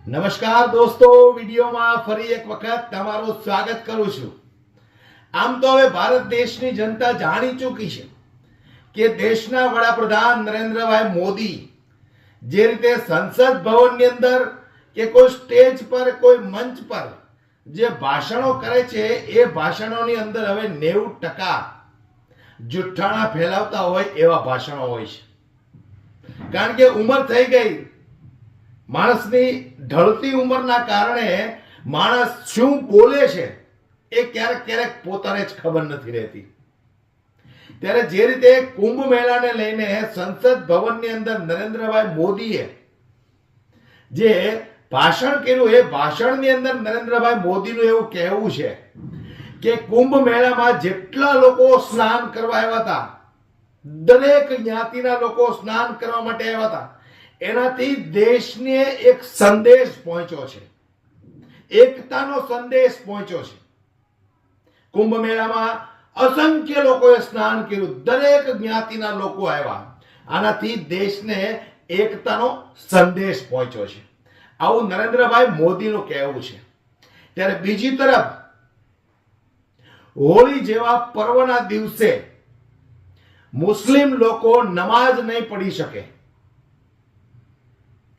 નમસ્કાર દોસ્તો, વિડીયોમાં ફરી એક વખત તમારું સ્વાગત કરું છું। આમ તો હવે ભારત દેશની જનતા જાણી ચૂકી છે કે દેશના વડાપ્રધાન નરેન્દ્રભાઈ મોદી જે રીતે સંસદ ભવનની અંદર કે કોઈ સ્ટેજ પર કોઈ મંચ પર જે ભાષણો કરે છે એ ભાષણોની અંદર હવે 90% જુઠ્ઠાણા ફેલાવતા હોય એવા ભાષણો હોય છે। કારણ કે ઉંમર થઈ ગઈ, માણસની ઢળતી ઉંમરના કારણે માણસ શું બોલે છે એ ક્યારેક ક્યારેક પોતાને જ ખબર નથી રહેતી। ત્યારે જે રીતે કુંભ મેળાને લઈને સંસદ ભવનની અંદર નરેન્દ્રભાઈ મોદીએ જે ભાષણ કર્યું એ ભાષણની અંદર નરેન્દ્રભાઈ મોદીનું એવું કહેવું છે કે કુંભ મેળામાં જેટલા લોકો સ્નાન કરવા આવ્યા હતા, દરેક જ્ઞાતિના લોકો સ્નાન કરવા માટે આવ્યા હતા, એનાથી દેશને એક સંદેશ પહોંચ્યો છે, એકતાનો સંદેશ પહોંચ્યો છે। કુંભ મેળામાં અસંખ્ય લોકોએ સ્નાન કર્યું, દરેક જ્ઞાતિના લોકો આવ્યા, આનાથી દેશને એકતાનો સંદેશ પહોંચ્યો છે, આવું નરેન્દ્રભાઈ મોદીનું કહેવું છે। ત્યારે બીજી તરફ હોળી જેવા પર્વના દિવસે મુસ્લિમ લોકો નમાઝ નહીં પઢી શકે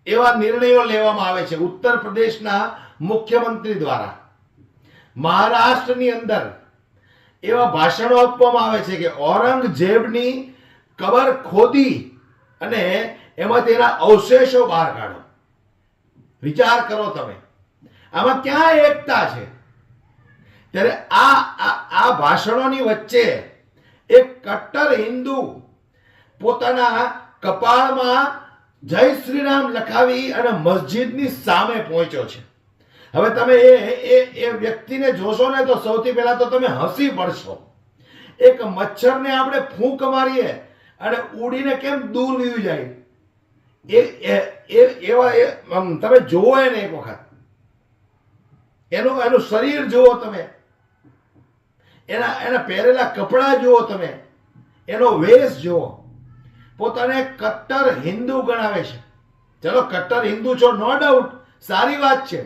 એવા નિર્ણયો લેવામાં આવે છે ઉત્તર પ્રદેશના મુખ્યમંત્રી દ્વારા। મહારાષ્ટ્રની અંદર એવા ભાષણો આપવામાં આવે છે કે ઔરંગઝેબની કબર ખોદી અને એમાં તેના અવશેષો બહાર કાઢો। વિચાર કરો તમે, આમાં ક્યાં એકતા છે? ત્યારે આ ભાષણોની વચ્ચે એક કટ્ટર હિન્દુ પોતાના કપાળમાં જય શ્રી રામ લખાવી અને મસ્જિદની સામે પહોંચ્યો છે। હવે તમે એ વ્યક્તિને જોશો ને તો સૌથી પહેલા તો તમે હસી પડશો। એક મચ્છરને આપણે ફૂંક મારીએ અને ઉડીને કેમ દૂર વયું જાય, તમે જોવો એને એક વખત, એનું શરીર જુઓ તમે, એના પહેરેલા કપડા જુઓ તમે, એનો વેશ જુઓ, પોતાને કટ્ટર હિન્દુ ગણાવે છે। ચલો કટ્ટર હિન્દુ છો, નો ડાઉટ, સારી વાત છે,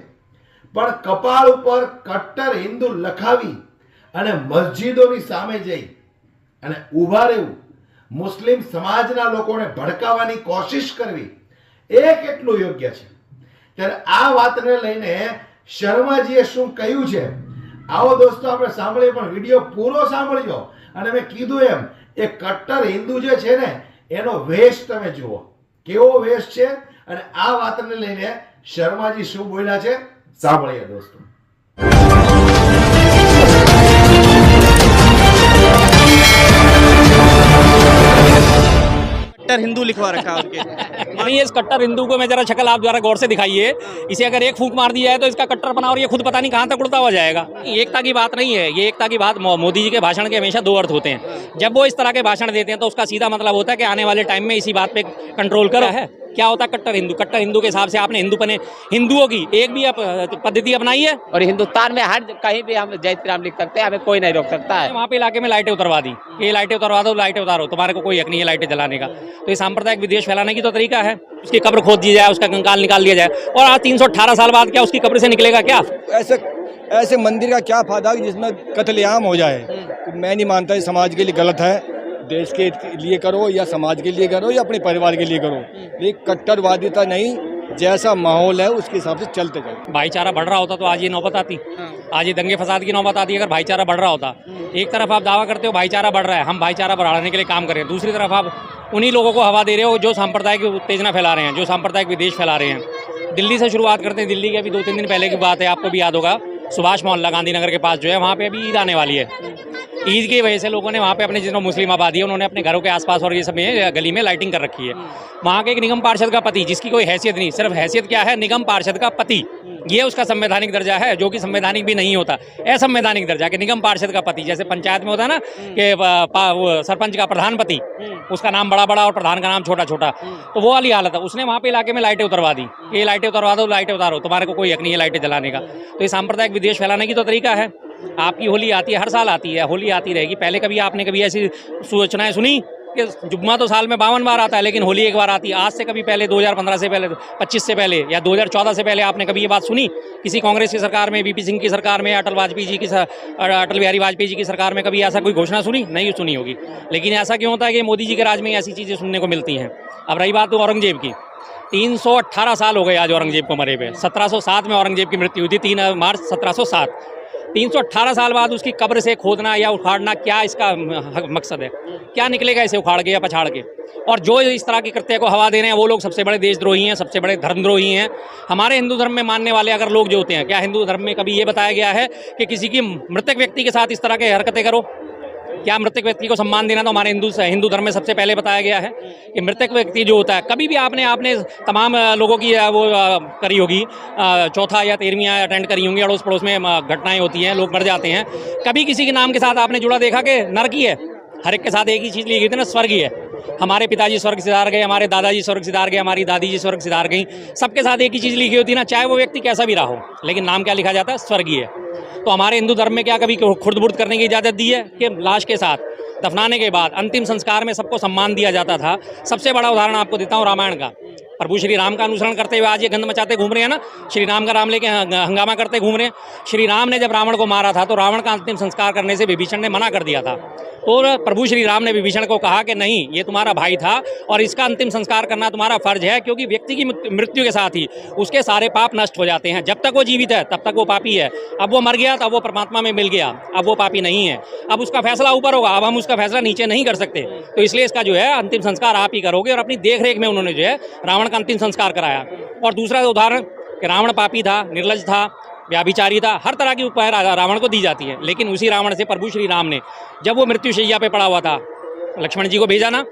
પણ કપાળ ઉપર કટ્ટર હિન્દુ લખાવી અને મસ્જિદોની સામે જઈ અને ઊભા રહેવું, મુસ્લિમ સમાજના લોકોને ભડકાવવાની કોશિશ કરવી, એ કેટલું યોગ્ય છે? ત્યારે આ વાતને લઈને શર્માજીએ શું કહ્યું છે, આવો દોસ્તો આપણે સાંભળીએ, પણ વિડીયો પૂરો સાંભળજો। અને મેં કીધું એમ, એ કટ્ટર હિન્દુ જે છે ને એનો વેશ તમે જુઓ, કેવો વેશ છે, અને આ વાતને લઈને શર્માજી શું બોલ્યા છે સાંભળીએ દોસ્તો। कट्टर हिंदू लिखवा रखा है उनके। नहीं, इस कट्टर हिंदू को मैं जरा शक्ल आप जरा गौर से दिखाइए। इसे अगर एक फूंक मार दी जाए तो इसका कट्टरपना और ये खुद पता नहीं कहाँ तक उड़ता हुआ जाएगा। एकता की बात नहीं है ये, एकता की बात, मोदी जी के भाषण के हमेशा दो अर्थ होते हैं। जब वो इस तरह के भाषण देते हैं तो उसका सीधा मतलब होता है कि आने वाले टाइम में इसी बात पे कंट्रोल करा है। क्या होता है कट्टर हिंदू? कट्टर हिंदू के हिसाब से आपने हिंदुओं की एक भी पद्धति अपनाई है? और हिंदुस्तान में हर कहीं भी हम जय श्री राम लिख सकते हैं, हमें कोई नहीं रोक सकता है। वहाँ पे इलाके में लाइटें उतरवा दी, ये लाइटें उतरवा दो, लाइटें उतारो, तुम्हारे को कोई हक नहीं है लाइटें जलाने का। तो ये सांप्रदायिक विद्वेष फैलाने की तो तरीका है। उसकी कब्र खोद दी जाए, उसका कंकाल निकाल दिया जाए, और आज 318 साल बाद क्या उसकी कब्र से निकलेगा क्या? ऐसे मंदिर का क्या फायदा जिसमें कत्लेआम हो जाए? तो मैं नहीं मानता, समाज के लिए गलत है। देश के लिए करो या समाज के लिए करो या अपने परिवार के लिए करो, लेकिन कट्टरवादिता नहीं, जैसा माहौल है उसके हिसाब से चलते जाओ। भाईचारा बढ़ रहा होता तो आज ये नौबत आती, आज ये दंगे फसाद की नौबत आती अगर भाईचारा बढ़ रहा होता। एक तरफ आप दावा करते हो भाईचारा बढ़ रहा है, हम भाईचारा बढ़ाने के लिए काम कर रहे हैं, दूसरी तरफ आप उन्हीं लोगों को हवा दे रहे हो जो सांप्रदायिक उत्तेजना फैला रहे हैं, जो सांप्रदायिक विद्वेष फैला रहे हैं। दिल्ली से शुरुआत करते हैं। दिल्ली के अभी 2-3 दिन पहले की बात है, आपको भी याद होगा, सुभाष मोहल्ला गांधीनगर के पास जो है, वहाँ पे अभी ईद आने वाली है। ईद की वजह से लोगों ने वहाँ पे अपने जितने मुस्लिम आबादी है उन्होंने अपने घरों के आसपास और ये सब में गली में लाइटिंग कर रखी है। वहाँ के एक निगम पार्षद का पति, जिसकी कोई हैसियत नहीं, सिर्फ हैसियत क्या है, निगम पार्षद का पति, ये उसका संवैधानिक दर्जा है, जो कि संवैधानिक भी नहीं होता। असंवैधानिक दर्जा के निगम पार्षद का पति, जैसे पंचायत में होता है ना कि वो सरपंच का प्रधान पति, उसका नाम बड़ा बड़ा और प्रधान का नाम छोटा छोटा, तो वो वाली हालत है। उसने वहाँ पे इलाके में लाइटें उतरवा दी, ये लाइटें उतरवा दो, लाइटें उतारो, तुम्हारे को कोई हक नहीं है लाइटें जलाने का। तो ये सांप्रदायिक विद्वेष फैलाने की तो तरीका है। आपकी होली आती है, हर साल आती है, होली आती रहेगी। पहले कभी आपने कभी ऐसी सूचनाएं सुनी कि जुम्मा तो साल में 52 बार आता है, लेकिन होली एक बार आती है। आज से कभी पहले 2015 से पहले, 25 से पहले या 2014 से पहले आपने कभी ये बात सुनी किसी कांग्रेस की सरकार में, वीपी सिंह की सरकार में, अटल बिहारी वाजपेयी जी की सरकार में कभी ऐसा कोई घोषणा सुनी? नहीं सुनी होगी। लेकिन ऐसा क्यों होता है कि मोदी जी के राज में ऐसी चीज़ें सुनने को मिलती हैं। अब रही बात औरंगजेब की, 318 साल हो गए आज औरंगजेब को मरे हुए। 1707 में औरंगजेब की मृत्यु हुई थी, 3 मार्च 1707। 318 साल बाद उसकी कब्र से खोदना या उखाड़ना, क्या इसका मकसद है? क्या निकलेगा इसे उखाड़ के या पछाड़ के? और जो इस तरह के कृत्य को हवा दे रहे हैं वो लोग सबसे बड़े देशद्रोही हैं, सबसे बड़े धर्मद्रोही हैं। हमारे हिंदू धर्म में मानने वाले अगर लोग जो होते हैं, क्या हिंदू धर्म में कभी ये बताया गया है कि किसी की मृतक व्यक्ति के साथ इस तरह के हरकतें करो? क्या मृतक व्यक्ति को सम्मान देना तो हमारे हिंदू धर्म में सबसे पहले बताया गया है कि मृतक व्यक्ति जो होता है, कभी भी आपने तमाम लोगों की वो करी होगी, चौथा या 13वीं अटेंड करी होंगी, अड़ोस पड़ोस में घटनाएं होती हैं, लोग मर जाते हैं। कभी किसी के नाम के साथ आपने जुड़ा देखा कि नरक ही है? हर एक के साथ एक ही चीज़ ली गई थी ना, स्वर्ग ही है। हमारे पिताजी स्वर्ग सिधार गए, हमारे दादाजी स्वर्ग सिधार गए, हमारी दादी जी स्वर्ग सिधार गई। सबके साथ एक ही चीज़ लिखी होती है ना, चाहे वो व्यक्ति कैसा भी रहा हो, लेकिन नाम क्या लिखा जाता है? स्वर्गीय है। तो हमारे हिंदू धर्म में क्या कभी खुर्द-बुर्द करने की इजाज़त दी है कि लाश के साथ दफनाने के बाद अंतिम संस्कार में सबको सम्मान दिया जाता था? सबसे बड़ा उदाहरण आपको देता हूँ रामायण का। प्रभु श्री राम का अनुसरण करते हुए आज ये गंद मचाते घूम रहे हैं ना, श्री राम का राम लेके हंगामा करते घूम रहे हैं। श्री राम ने जब रावण को मारा था तो रावण का अंतिम संस्कार करने से विभीषण ने मना कर दिया था। तो प्रभु श्री राम ने विभीषण को कहा कि नहीं, ये तुम्हारा भाई था और इसका अंतिम संस्कार करना तुम्हारा फर्ज है, क्योंकि व्यक्ति की मृत्यु के साथ ही उसके सारे पाप नष्ट हो जाते हैं। जब तक वो जीवित है तब तक वो पापी है। अब वो मर गया, तब वो परमात्मा में मिल गया, अब वो पापी नहीं है। अब उसका फैसला ऊपर होगा, अब हम उसका फैसला नीचे नहीं कर सकते। तो इसलिए इसका जो है अंतिम संस्कार आप ही करोगे। और अपनी देख रेख में उन्होंने जो है रावण का अंतिम संस्कार कराया। और दूसरा उदाहरण कि रावण पापी था, निर्लज था, व्याभिचारी था, हर तरह की उपहार रावण को दी जाती है। लेकिन उसी रावण से प्रभु श्री राम ने, जब वो मृत्युशैया पे पड़ा हुआ था, लक्ष्मण जी को भेजा ना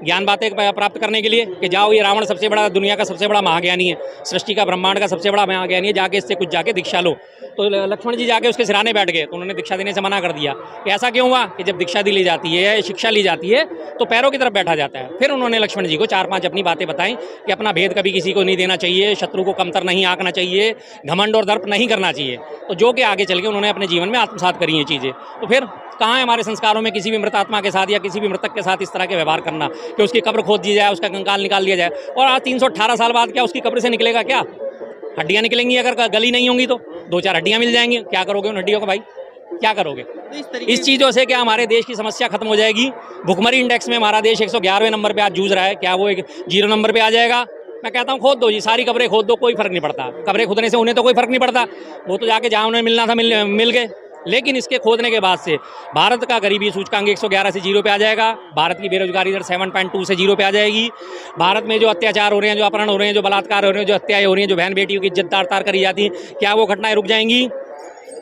ज्ञान बातें प्राप्त करने के लिए कि जाओ, ये रावण सबसे बड़ा, दुनिया का सबसे बड़ा महाज्ञानी है, सृष्टि का, ब्रह्मांड का सबसे बड़ा महाज्ञानी है, जाके इससे कुछ जाके दीक्षा लो। तो लक्ष्मण जी जाके उसके सिराने बैठ गए, तो उन्होंने दीक्षा देने से मना कर दिया। कि ऐसा क्यों हुआ कि जब दीक्षा दी ली जाती है या शिक्षा ली जाती है तो पैरों की तरफ बैठा जाता है। फिर उन्होंने लक्ष्मण जी को 4-5 अपनी बातें बताई कि अपना भेद कभी किसी को नहीं देना चाहिए, शत्रु को कमतर नहीं आंकना चाहिए, घमंड और दर्प नहीं करना चाहिए। तो जो कि आगे चल के उन्होंने अपने जीवन में आत्मसात करी ये चीज़ें। तो फिर कहाँ है हमारे संस्कारों में किसी भी मृत आत्मा के साथ या किसी भी मृतक के साथ इस तरह के व्यवहार करना कि उसकी कब्र खोद दी जाए, उसका कंकाल निकाल दिया जाए? और आज 318 साल बाद क्या उसकी कब्र से निकलेगा? क्या हड्डियां निकलेंगी? अगर गली नहीं होंगी तो 2-4 हड्डियां मिल जाएंगी। क्या करोगे उन हड्डियों को भाई? क्या करोगे? इस चीज़ों से क्या हमारे देश की समस्या खत्म हो जाएगी? भुखमरी इंडेक्स में हमारा देश 111वें नंबर पे आज जूझ रहा है, क्या वो एक 0 नंबर पे आ जाएगा? मैं कहता हूँ खोद दो जी, सारी कब्रें खोद दो, कोई फर्क नहीं पड़ता। कब्रें खोदने से उन्हें तो कोई फर्क नहीं पड़ता, वो तो जाके जहाँ उन्हें मिलना था मिल गए। लेकिन इसके खोदने के बाद से भारत का गरीबी सूचकांक 111 से 0 पे आ जाएगा। भारत की बेरोजगारी दर 7.2 से 0 पे आ जाएगी। भारत में जो अत्याचार हो रहे हैं, जो अपहरण हो रहे हैं, जो बलात्कार हो रहे हैं, जो हत्याएं हो रही हैं, जो बहन बेटियों की इज्जत तार करी जाती है, क्या वो घटनाएं रुक जाएंगी?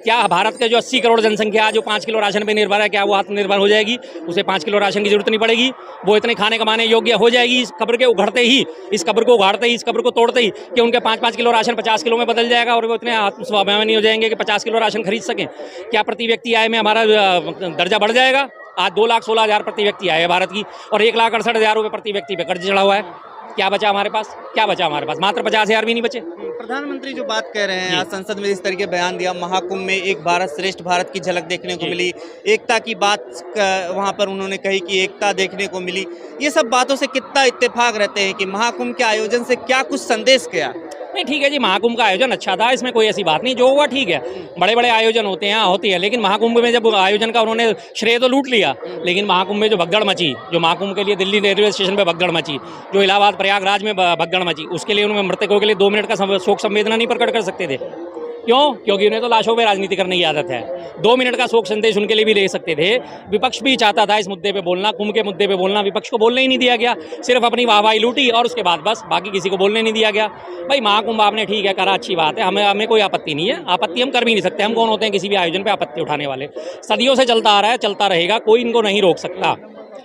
क्या भारत के जो 80 करोड़ जनसंख्या जो 5 किलो राशन पे निर्भर है, क्या वो आत्मनिर्भर हो जाएगी? उसे 5 किलो राशन की जरूरत नहीं पड़ेगी, वो इतने खाने कमाने योग्य हो जाएगी इस कब्र के उघड़ते ही, इस कब्र को उगाड़ते ही, इस कब्र को तोड़ते ही, कि उनके 5-5 किलो राशन 50 किलो में बदल जाएगा और वो इतने आत्मस्वाभिमानी हो जाएंगे कि 50 किलो राशन खरीद सकें। क्या प्रति व्यक्ति आय में हमारा दर्जा बढ़ जाएगा? आज 2,16,000 प्रति व्यक्ति आय है भारत की और 1,68,000 रुपये प्रति व्यक्ति पे कर्ज चढ़ा हुआ है। क्या बचा हमारे पास? क्या बचा हमारे पास? मात्र 50,000 भी नहीं बचे। प्रधानमंत्री जो बात कह रहे हैं, आज संसद में इस तरीके बयान दिया, महाकुंभ में एक भारत श्रेष्ठ भारत की झलक देखने को मिली, एकता की बात वहां पर उन्होंने कही कि एकता देखने को मिली। ये सब बातों से कितना इत्तेफाक रहते हैं कि महाकुंभ के आयोजन से क्या कुछ संदेश गया? नहीं, ठीक है जी, महाकुंभ का आयोजन अच्छा था, इसमें कोई ऐसी बात नहीं, जो हुआ ठीक है। बड़े बड़े आयोजन होते हैं, होती है, लेकिन महाकुंभ में जब आयोजन का उन्होंने श्रेय तो लूट लिया, लेकिन महाकुंभ में जो भगदड़ मची, जो महाकुंभ के लिए दिल्ली रेलवे स्टेशन पर भगदड़ मची, जो इलाहाबाद प्रयागराज में भगदड़ मची, उसके लिए उन्होंने मृतकों के लिए 2 मिनट का शोक संवेदना नहीं प्रकट कर सकते थे? क्यों? क्योंकि उन्हें तो लाशों में राजनीति करने की आदत है। 2 मिनट का शोक संदेश उनके लिए भी ले सकते थे। विपक्ष भी चाहता था इस मुद्दे पे बोलना, कुंभ के मुद्दे पे बोलना, विपक्ष को बोलने ही नहीं दिया गया, सिर्फ अपनी वाहवाही लूटी और उसके बाद बस बाकी किसी को बोलने नहीं दिया गया। भाई महाकुंभ आपने ठीक है करा, अच्छी बात है, हमें कोई आपत्ति नहीं है, आपत्ति हम कर भी नहीं सकते। हम कौन होते हैं किसी भी आयोजन पर आपत्ति उठाने वाले? सदियों से चलता आ रहा है, चलता रहेगा, कोई इनको नहीं रोक सकता।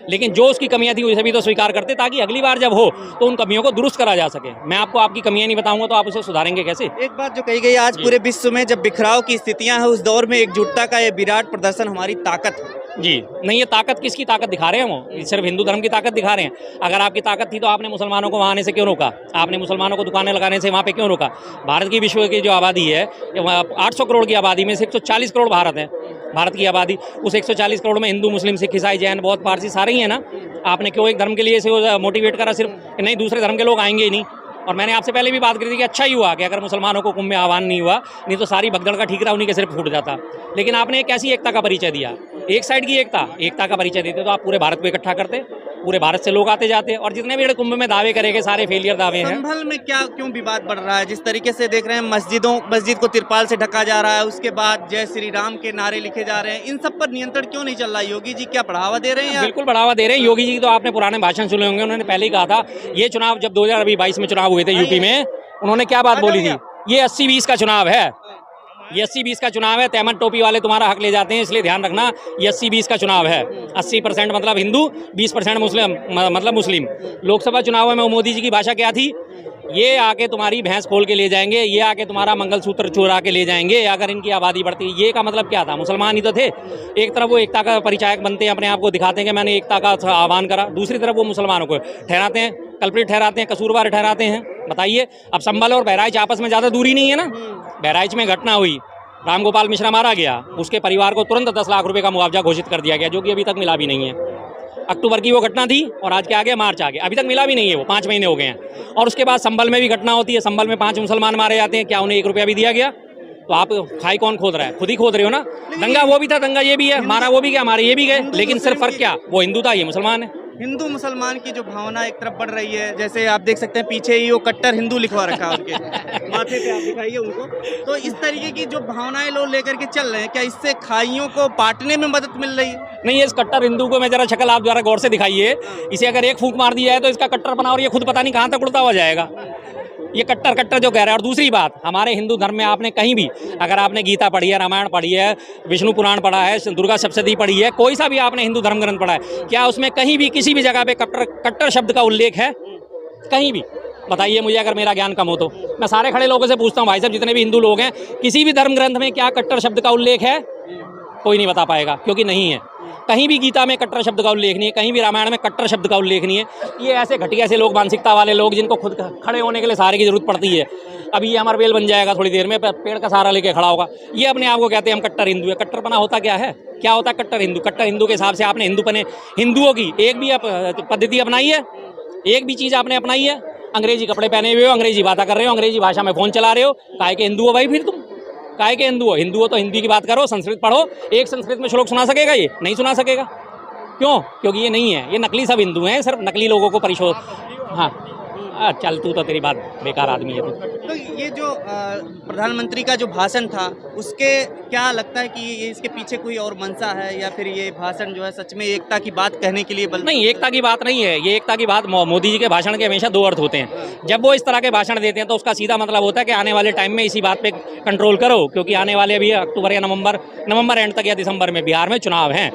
लेकिन जो उसकी कमियां थी उसे भी तो स्वीकार करते, ताकि अगली बार जब हो तो उन कमियों को दुरुस्त करा जा सके। मैं आपको आपकी कमियां नहीं बताऊंगा तो आप उसे सुधारेंगे कैसे? एक बात जो कही गई, आज पूरे विश्व में जब बिखराव की स्थितियां हैं, उस दौर में एकजुटता का ये विराट प्रदर्शन हमारी ताकत है। जी नहीं, ये ताकत किसकी ताकत दिखा रहे हैं वो? ये सिर्फ हिंदू धर्म की ताकत दिखा रहे हैं। अगर आपकी ताकत थी तो आपने मुसलमानों को वहाँ आने से क्यों रोका? आपने मुसलमानों को दुकानें लगाने से वहाँ पे क्यों रोका? भारत की विश्व की जो आबादी है 800 करोड़ की आबादी में से 140 करोड़ भारत है, भारत की आबादी। उस 140 करोड़ में हिंदू, मुस्लिम, सिख, ईसाई, जैन, बौद्ध, पारसी सारे ही है ना। आपने क्यों एक धर्म के लिए इसे मोटिवेट करा सिर्फ कि नहीं दूसरे धर्म के लोग आएंगे ही नहीं? और मैंने आपसे पहले भी बात करी थी कि अच्छा ही हुआ कि अगर मुसलमानों को कुंभ में आह्वान नहीं हुआ, नहीं तो सारी भगदड़ का ठीकरा उन्हीं के सिर्फ फूट जाता। लेकिन आपने एक ऐसी एकता का परिचय दिया, एक साइड की एकता का परिचय देते तो आप पूरे भारत को इकट्ठा करते, पूरे भारत से लोग आते जाते। और जितने भी कुंभ में दावे करेंगे सारे फेलियर दावे हैं। संभल में क्यों विवाद बढ़ रहा है? जिस तरीके से देख रहे हैं मस्जिद को तिरपाल से ढका जा रहा है, उसके बाद जय श्री राम के नारे लिखे जा रहे हैं, इन सब पर नियंत्रण क्यों नहीं चल रहा? योगी जी क्या बढ़ावा दे रहे हैं? बिल्कुल बढ़ावा दे रहे हैं। योगी जी तो आपने पुराने भाषण सुने होंगे, उन्होंने पहले ही कहा था ये चुनाव जब 2022 में चुनाव हुए थे यूपी में, उन्होंने क्या बात बोली थी? ये 80-20 का चुनाव है, ये 80-20 का चुनाव है। तैमन टोपी वाले तुम्हारा हक ले जाते हैं, इसलिए ध्यान रखना ये 80-20 का चुनाव है। 80% मतलब हिंदू, 20% मुस्लिम मतलब मुस्लिम। लोकसभा चुनाव में मोदी जी की भाषा क्या थी? ये आके तुम्हारी भैंस खोल के ले जाएंगे, ये आके तुम्हारा मंगलसूत्र चुरा के ले जाएंगे अगर इनकी आबादी बढ़ती। ये का मतलब क्या था? मुसलमान ही तो थे। एक तरफ वो एकता का परिचायक बनते हैं, अपने आप को दिखाते हैं कि मैंने एकता का आह्वान करा, दूसरी तरफ वो मुसलमानों को ठहराते हैं कल्प्रिट, ठहराते हैं कसूरवार, ठहराते हैं। बताइए, अब संभल और बहराइच आपस में ज़्यादा दूरी नहीं है ना। बहराइच में घटना हुई, रामगोपाल मिश्रा मारा गया, उसके परिवार को तुरंत 10 लाख रुपए का मुआवजा घोषित कर दिया गया, जो कि अभी तक मिला भी नहीं है। अक्टूबर की वो घटना थी और आज क्या आ गया? मार्च आ गया, अभी तक मिला भी नहीं है, वो 5 महीने हो गए हैं। और उसके बाद संभल में भी घटना होती है, संभल में 5 मुसलमान मारे जाते हैं, क्या उन्हें 1 रुपया भी दिया गया? तो आप खाई कौन खोद रहा है? खुद ही खोद रहे हो ना। दंगा वो भी था, दंगा ये भी है, मारा वो भी गया, मारे ये भी गए, लेकिन सिर्फ फर्क क्या? वो हिंदू था, ये मुसलमान है। हिंदू मुसलमान की जो भावना एक तरफ बढ़ रही है, जैसे आप देख सकते हैं पीछे ही वो कट्टर हिंदू लिखवा रखा है उनके माथे पे, आप दिखाइए उनको। तो इस तरीके की जो भावनाएं लोग लेकर के चल रहे हैं, क्या इससे खाइयों को बांटने में मदद मिल रही है? नहीं, इस कट्टर हिंदू को मैं जरा शक्ल आप द्वारा गौर से दिखाइए। इसे अगर एक फूंक मार दिया है तो इसका कट्टर बना और ये खुद पता नहीं कहाँ तक उड़ता हुआ जाएगा। ये कट्टर जो कह रहा है। और दूसरी बात, हमारे हिंदू धर्म में आपने कहीं भी, अगर आपने गीता पढ़ी है, रामायण पढ़ी है, विष्णु पुराण पढ़ा है, दुर्गा सप्तशती पढ़ी है, कोई सा भी आपने हिंदू धर्म ग्रंथ पढ़ा है, क्या उसमें कहीं भी किसी भी जगह पे कट्टर शब्द का उल्लेख है? कहीं भी बताइए मुझे, अगर मेरा ज्ञान कम हो तो। मैं सारे खड़े लोगों से पूछता हूँ, भाई साहब जितने भी हिंदू लोग हैं, किसी भी धर्म ग्रंथ में क्या कट्टर शब्द का उल्लेख है? कोई नहीं बता पाएगा, क्योंकि नहीं है। कहीं भी गीता में कट्टर शब्द का उल्लेख नहीं है, कहीं भी रामायण में कट्टर शब्द का उल्लेख नहीं है। ये ऐसे घटिया से लोग, मानसिकता वाले लोग, जिनको खुद खड़े होने के लिए सहारे की जरूरत पड़ती है। अभी ये अमरवेल बन जाएगा थोड़ी देर में, पेड़ का सहारा लेके खड़ा होगा, ये अपने आप को कहते हैं हम कट्टर हिंदू है। कट्टरपना होता क्या है? क्या होता है कट्टर हिंदू? कट्टर हिंदू के हिसाब से आपने हिंदुओं की एक भी पद्धति अपनाई है? एक भी चीज़ आपने अपनाई है? अंग्रेजी कपड़े पहने हुए हो, अंग्रेजी बातें कर रहे हो, अंग्रेजी भाषा में फ़ोन चला रहे हो, काहे के हिंदू हो भाई? फिर तुम काहे के हिंदू हो? हिंदू हो तो हिंदी की बात करो, संस्कृत पढ़ो। एक संस्कृत में श्लोक सुना सकेगा? ये नहीं सुना सकेगा। क्यों? क्योंकि ये नहीं है, ये नकली सब हिंदू हैं, सिर्फ नकली लोगों को परिशोध। हाँ चल, तू तो तेरी बात बेकार आदमी है तो ये जो प्रधानमंत्री का जो भाषण था, उसके क्या लगता है कि ये इसके पीछे कोई और मंशा है, या फिर ये भाषण जो है सच में एकता की बात कहने के लिए नहीं, एकता की बात नहीं है ये। एकता की बात, मोदी जी के भाषण के हमेशा 2 अर्थ होते हैं। जब वो इस तरह के भाषण देते हैं तो उसका सीधा मतलब होता है कि आने वाले टाइम में इसी बात पे कंट्रोल करो, क्योंकि आने वाले अभी अक्टूबर या नवंबर एंड तक या दिसंबर में बिहार में चुनाव हैं।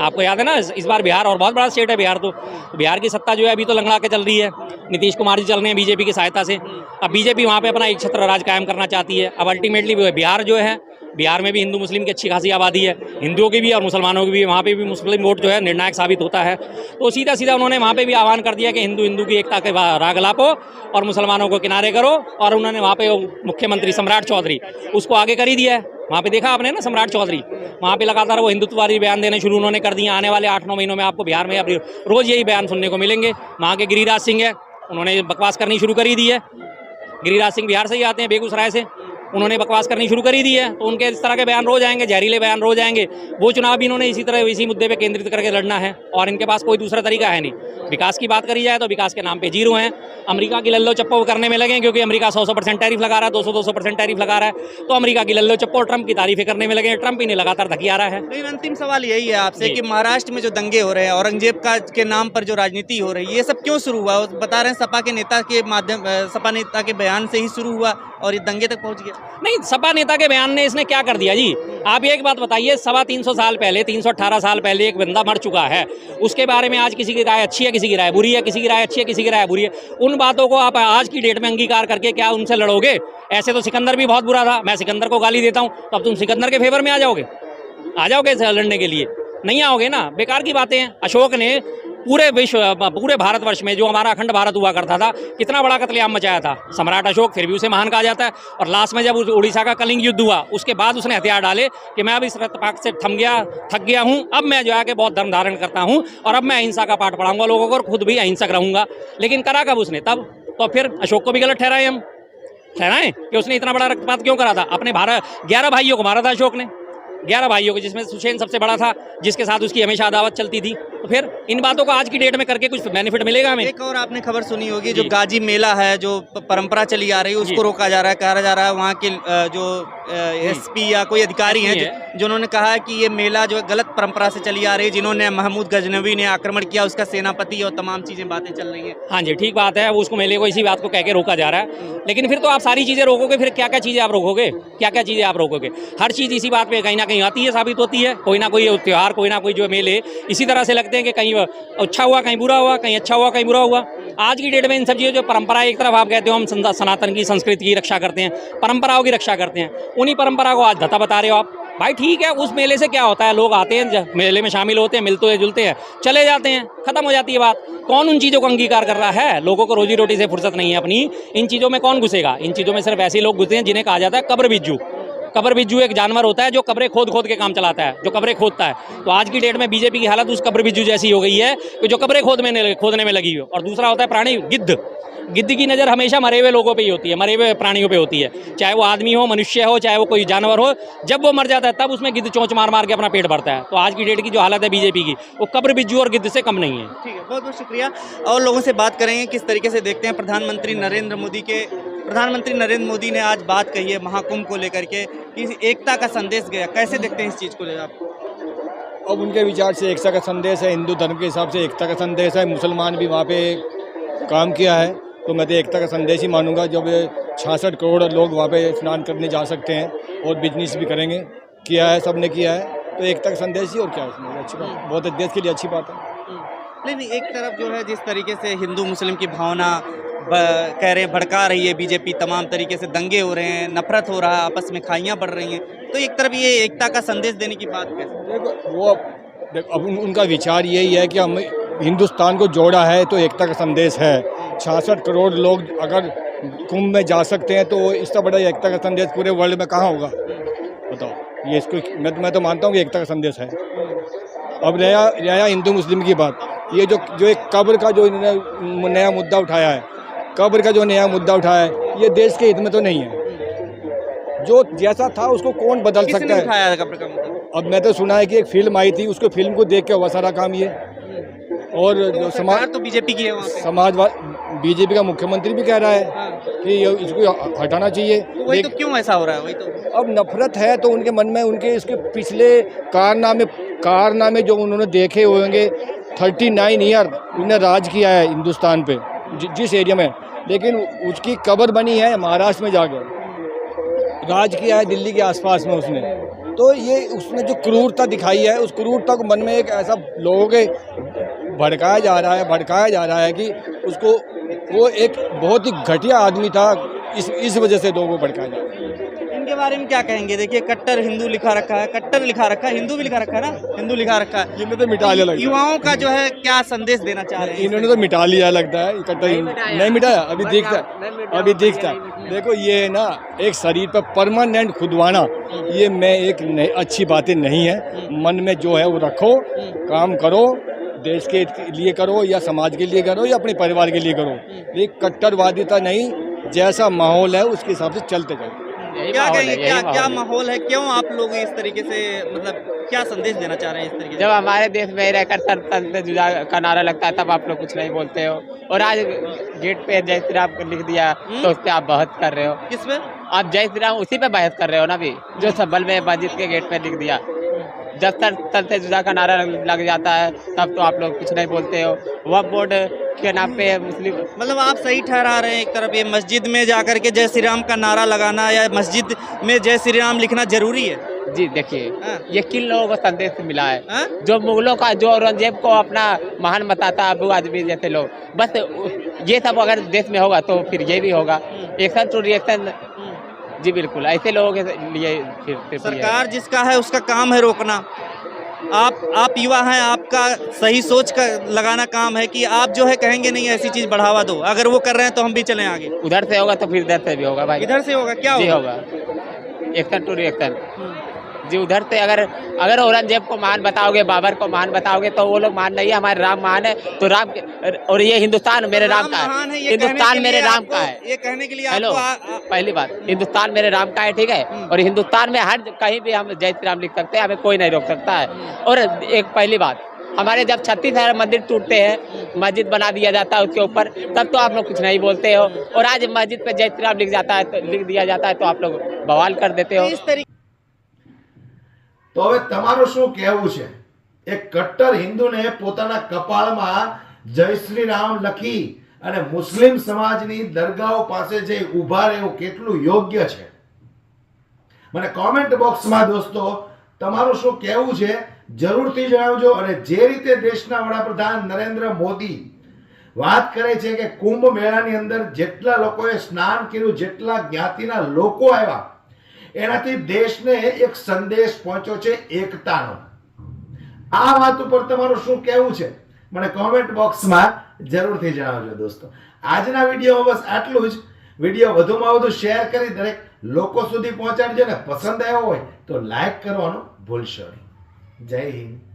आपको याद है ना, इस बार बिहार, और बहुत बड़ा स्टेट है बिहार, तो बिहार की सत्ता जो है अभी तो लंगड़ा के चल रही है। नीतीश कुमार जी चल रहे हैं बीजेपी की सहायता से। अब बीजेपी वहाँ पे अपना एक छत्र राज कायम करना चाहती है। अब अल्टीमेटली बिहार जो है, बिहार में भी हिंदू मुस्लिम की अच्छी खासी आबादी है, हिंदुओं की भी और मुसलमानों की भी। वहाँ पे भी मुस्लिम वोट जो है निर्णायक साबित होता है। तो सीधा सीधा उन्होंने वहाँ पे भी आह्वान कर दिया कि हिंदू की एकता के राग लापो और मुसलमानों को किनारे करो। और उन्होंने वहाँ पे मुख्यमंत्री सम्राट चौधरी, उसको आगे कर ही दिया है। वहाँ पे देखा आपने ना, सम्राट चौधरी वहाँ पे लगातार वो हिंदुत्ववादी बयान देने शुरू उन्होंने कर दिए। आने वाले 8-9 महीनों में आपको बिहार में अब रोज़ यही बयान सुनने को मिलेंगे। वहाँ के गिरिराज सिंह है, उन्होंने बकवास करनी शुरू कर ही दी है। गिरिराज सिंह बिहार से ही आते हैं, बेगूसराय से, उन्होंने बकवास करनी शुरू कर ही दी है। तो उनके इस तरह के बयान रोज आएंगे, जहरीले बयान रोज आएंगे। वो चुनाव भी इन्होंने इसी तरह इसी मुद्दे पे केंद्रित करके लड़ना है, और इनके पास कोई दूसरा तरीका है नहीं। विकास की बात करी जाए तो विकास के नाम पे जीरो हैं। अमेरिका की लल्लो चप्पो करने में लगे, क्योंकि अमेरिका 100% टैरिफ लगा रहा है, 200% टैरिफ लगा रहा है। तो अमेरिका की लल्लो चप्पो ट्रंप की तारीफें करने में लगे। ट्रंप इन्हें लगातार धकिया रहा है। लेकिन अंतिम सवाल यही है आपसे कि महाराष्ट्र में जो दंगे हो रहे हैं, औरंगजेब के नाम पर जो राजनीति हो रही है, ये सब क्यों शुरू हुआ? बता रहे हैं सपा नेता के बयान से ही शुरू हुआ और ये दंगे तक पहुंच गया। नहीं, सपा नेता के बयान ने इसने क्या कर दिया जी? आप एक बात बताइए, 350 साल पहले, 318 साल पहले एक बंदा मर चुका है, उसके बारे में आज किसी की राय अच्छी है, किसी की राय बुरी है, किसी की राय अच्छी है, किसी की राय बुरी है। उन बातों को आप आज की डेट में अंगीकार करके क्या उनसे लड़ोगे? ऐसे तो सिकंदर भी बहुत बुरा था, मैं सिकंदर को गाली देता हूँ, तो अब तुम सिकंदर के फेवर में आ जाओगे लड़ने के लिए? नहीं आओगे ना, बेकार की बातें हैं। अशोक ने पूरे विश्व, पूरे भारतवर्ष में जो हमारा अखंड भारत हुआ करता था, कितना बड़ा कत्लेआम मचाया था सम्राट अशोक, फिर भी उसे महान कहा जाता है। और लास्ट में जब उड़ीसा का कलिंग युद्ध हुआ, उसके बाद उसने हथियार डाले कि मैं अब इस रक्तपात से थक गया हूँ, अब मैं जो है कि बहुत धर्म धारण करता हूँ और अब मैं अहिंसा का पाठ पढ़ाऊंगा लोगों को और खुद भी अहिंसक रहूंगा। लेकिन करा कब उसने? तब। तो फिर अशोक को भी गलत ठहराए हम, ठहराएं कि उसने इतना बड़ा रक्तपात क्यों करा था? अपने 11 भाइयों को मारा था अशोक ने, 11 भाइयों को, जिसमें सुसेन सबसे बड़ा था, जिसके साथ उसकी हमेशा अदावत चलती थी। तो फिर इन बातों का आज की डेट में करके कुछ बेनिफिट मिलेगा हमें? एक और आपने खबर सुनी होगी, जो गाजी मेला है, जो परंपरा चली आ रही है, उसको रोका जा रहा है। कहा जा रहा है वहाँ के जो एसपी या कोई अधिकारी हैं जिन्होंने कहा है कि ये मेला जो है गलत परंपरा से चली आ रही है, जिन्होंने महमूद गजनवी ने आक्रमण किया, उसका सेनापति और तमाम चीजें बातें चल रही हैं। हाँ जी, ठीक बात है। उसको मेले को इसी बात को कह के रोका जा रहा है। लेकिन फिर तो आप सारी चीज़ें रोकोगे, फिर क्या क्या चीज़ें आप रोकोगे? क्या क्या चीज़ें आप रोकोगे? हर चीज़ इसी बात पे कहीं ना कहीं आती है, साबित होती है। कोई ना कोई त्यौहार, कोई ना कोई जो मेले इसी तरह से लगते हैं कि कहीं अच्छा हुआ, कहीं बुरा हुआ, कहीं अच्छा हुआ, कहीं बुरा हुआ। आज की डेट में इन सब चीज़ों जो परंपरा, एक तरफ आप कहते हो हम सनातन की संस्कृति की रक्षा करते हैं, परंपराओं की रक्षा करते हैं, उन्हीं परंपरा को आज धता बता रहे हो आप। भाई ठीक है, उस मेले से क्या होता है? लोग आते हैं, मेले में शामिल होते हैं, मिलते हैं जुलते हैं, चले जाते हैं, खत्म हो जाती है बात। कौन उन चीज़ों को अंगीकार कर रहा है? लोगों को रोजी रोटी से फुर्सत नहीं है अपनी, इन चीज़ों में कौन घुसेगा? इन चीज़ों में सिर्फ ऐसे लोग घुसते हैं जिन्हें कहा जाता है कब्र बिज्जू। कब्र बिज्जू एक जानवर होता है जो कब्रें खोद खोद के काम चलाता है, जो कब्रें खोदता है। तो आज की डेट में बीजेपी की हालत उस कब्र बिज्जू जैसी हो गई है कि जो कब्रें खोदने में लगी हो। और दूसरा होता है प्राणी, गिद्ध। गिद्ध की नज़र हमेशा मरे हुए लोगों पे ही होती है, मरे हुए प्राणियों पे होती है, चाहे वो आदमी हो, मनुष्य हो, चाहे वो कोई जानवर हो। जब वो मर जाता है तब उसमें गिद्ध चोंच मार मार के अपना पेट भरता है। तो आज की डेट की जो हालत है बीजेपी की, वो कब्र बिज्जू और गिद्ध से कम नहीं है। ठीक है, बहुत बहुत शुक्रिया। और लोगों से बात करेंगे किस तरीके से देखते हैं प्रधानमंत्री नरेंद्र मोदी ने आज बात कही है महाकुंभ को लेकर के कि एकता का संदेश गया। कैसे देखते हैं इस चीज़ को लेकर आप? अब उनके विचार से एकता का संदेश है, हिंदू धर्म के हिसाब से एकता का संदेश है। मुसलमान भी वहाँ पे काम किया है, तो मैं तो एकता का संदेश ही मानूंगा। जब 66 करोड़ लोग वहाँ पे स्नान करने जा सकते हैं और बिजनेस भी करेंगे, किया है, सबने किया है, तो एकता का संदेश ही। और क्या है, अच्छी बात, बहुत देश के लिए अच्छी बात है। नहीं, एक तरफ जो है जिस तरीके से हिंदू मुस्लिम की भावना कह रहे हैं भड़का रही है बीजेपी, तमाम तरीके से दंगे हो रहे हैं, नफरत हो रहा है, आपस में खाइयाँ बढ़ रही हैं, तो एक तरफ ये एकता का संदेश देने की बात कैसे? देखो वो अब उनका विचार यही है कि हम हिंदुस्तान को जोड़ा है तो एकता का संदेश है। 66 करोड़ लोग अगर कुंभ में जा सकते हैं तो इससे बड़ा एकता का संदेश पूरे वर्ल्ड में कहाँ होगा? बताओ। ये इसको मैं तो मानता हूँ कि एकता का संदेश है। अब रहा हिंदू मुस्लिम की बात, ये जो एक कब्र का जो इन्होंने नया मुद्दा उठाया है, कब्र का जो नया मुद्दा उठाया है, ये देश के हित में तो नहीं है। जो जैसा था उसको कौन बदल सकता है? उठाया है कब्र का मुद्दा? अब मैं तो सुना है कि एक फिल्म आई थी, उसको फिल्म को देख के हुआ सारा काम ये। और जो समाज तो बीजेपी की है, वहाँ पे समाजवाद, बीजेपी का मुख्यमंत्री भी कह रहा है कि इसको हटाना चाहिए। तो वही तो क्यों ऐसा हो रहा है? वही तो अब नफरत है तो उनके मन में, उनके इसके पिछले कारनामे जो उन्होंने देखे होंगे। 39 ईयर उन्होंने राज किया है हिंदुस्तान पे, जिस एरिया में, लेकिन उसकी कब्र बनी है महाराष्ट्र में जाकर, राज किया है दिल्ली के आसपास में उसने। तो ये उसने जो क्रूरता दिखाई है, उस क्रूरता को मन में एक ऐसा लोगों के भड़काया जा रहा है कि उसको, वो एक बहुत ही घटिया आदमी था, इस वजह से लोगों को भड़काया जा रहा है। इनके बारे में क्या कहेंगे? देखिए, कट्टर हिंदू लिखा रखा है, कट्टर लिखा रखा है, हिंदू भी लिखा रखा है ना, हिंदू लिखा रखा है। इन्होंने तो मिटा लिया, युवाओं का जो है क्या संदेश देना चाह रहे हैं? इन्होंने तो मिटा लिया लगता है। कट्टर नहीं मिटाया, अभी दिखता है। देखो ये ना एक शरीर पर परमानेंट खुदवाना, ये अच्छी बातें नहीं है। मन में जो है वो रखो, काम करो, देश के लिए करो या समाज के लिए करो या अपने परिवार के लिए करो, लेकिन कट्टरवादिता नहीं। जैसा माहौल है उसके हिसाब से चलते जाओ। क्या कहेंगे, क्या माहौल है? क्यों आप लोग इस तरीके से, मतलब क्या संदेश देना चाह रहे हैं इस तरीके से? जब हमारे देश में रहकर तंत्र जुदा का नारा लगता है तब आप लोग कुछ नहीं बोलते हो, और आज गेट पे जय श्री राम लिख दिया तो उस पर आप बहस कर रहे हो। किस पे? आप जय श्री राम उसी पे बहस कर रहे हो ना भी, जो सबल में मस्जिद के गेट पे लिख दिया। जब तंत्र जुदा का नारा लग जाता है तब तो आप लोग कुछ नहीं बोलते हो। वक्फ बोर्ड के नाम पे मुस्लिम, मतलब आप सही ठहरा रहे हैं एक तरफ ये मस्जिद में जाकर के जय श्री राम का नारा लगाना या मस्जिद में जय श्री राम लिखना जरूरी है? जी देखिए, ये किन लोगों को संदेश मिला है? जो मुगलों का, जो औरंगजेब को अपना महान बताता अबू आजमी जैसे लोग, बस ये सब अगर देश में होगा तो फिर ये भी होगा। एक्शन टू रिएक्शन, जी बिल्कुल, ऐसे लोगों के लिए फिर सरकार जिसका है उसका काम है रोकना। आप युवा हैं, आपका सही सोच का लगाना काम है कि आप जो है कहेंगे नहीं ऐसी चीज बढ़ावा दो, अगर वो कर रहे हैं तो हम भी चलें आगे। उधर से होगा तो फिर इधर से भी होगा भाई। इधर से होगा क्या जी होगा? होगा, एक्शन टू रिएक्शन जी। उधर से अगर औरंगजेब को महान बताओगे, बाबर को महान बताओगे तो वो लोग महान नहीं है, हमारे राम महान है। तो और ये हिंदुस्तान मेरे राम का महान है, ये हिंदुस्तान कहने के मेरे लिए राम आपको- का है। ये कहने के लिए हेलो, आपको पहली बात, हिंदुस्तान मेरे राम का है, ठीक है। और हिंदुस्तान में हर कहीं भी हम जय श्री राम लिख सकते हैं, हमें कोई नहीं रोक सकता है। और एक पहली बात, हमारे जब 36 मंदिर टूटते हैं, मस्जिद बना दिया जाता है उसके ऊपर, तब तो आप लोग कुछ नहीं बोलते हो। और आज मस्जिद पे जय श्री राम लिख दिया जाता है तो आप लोग बवाल कर देते हो। इस तरीके તો હવે તમારું શું કહેવું છે? એક કટ્ટર હિન્દુને પોતાના કપાળમાં જય શ્રી રામ લખી અને મુસ્લિમ સમાજની દરગાહો પાસે જઈ ઊભા રહેવું કેટલું યોગ્ય છે? મને કોમેન્ટ બોક્સમાં દોસ્તો તમારું શું કહેવું છે જરૂરથી જણાવજો। અને જે રીતે દેશના વડાપ્રધાન નરેન્દ્ર મોદી વાત કરે છે કે કુંભ મેળાની અંદર જેટલા લોકોએ સ્નાન કર્યું, જેટલા જ્ઞાતિના લોકો આવ્યા, એનાથી દેશને એક સંદેશ પહોંચ્યો છે એકતાનો। આ વાત ઉપર તમારું શું કહેવું છે મને કોમેન્ટ બોક્સમાં જરૂરથી જણાવજો દોસ્તો। આજના વિડીયોમાં બસ આટલું જ। વિડીયો વધુમાં વધુ શેર કરી દરેક લોકો સુધી પહોંચાડજો ને પસંદ આવ્યો હોય તો લાઈક કરવાનું ભૂલશો નહીં। જય હિન્દ।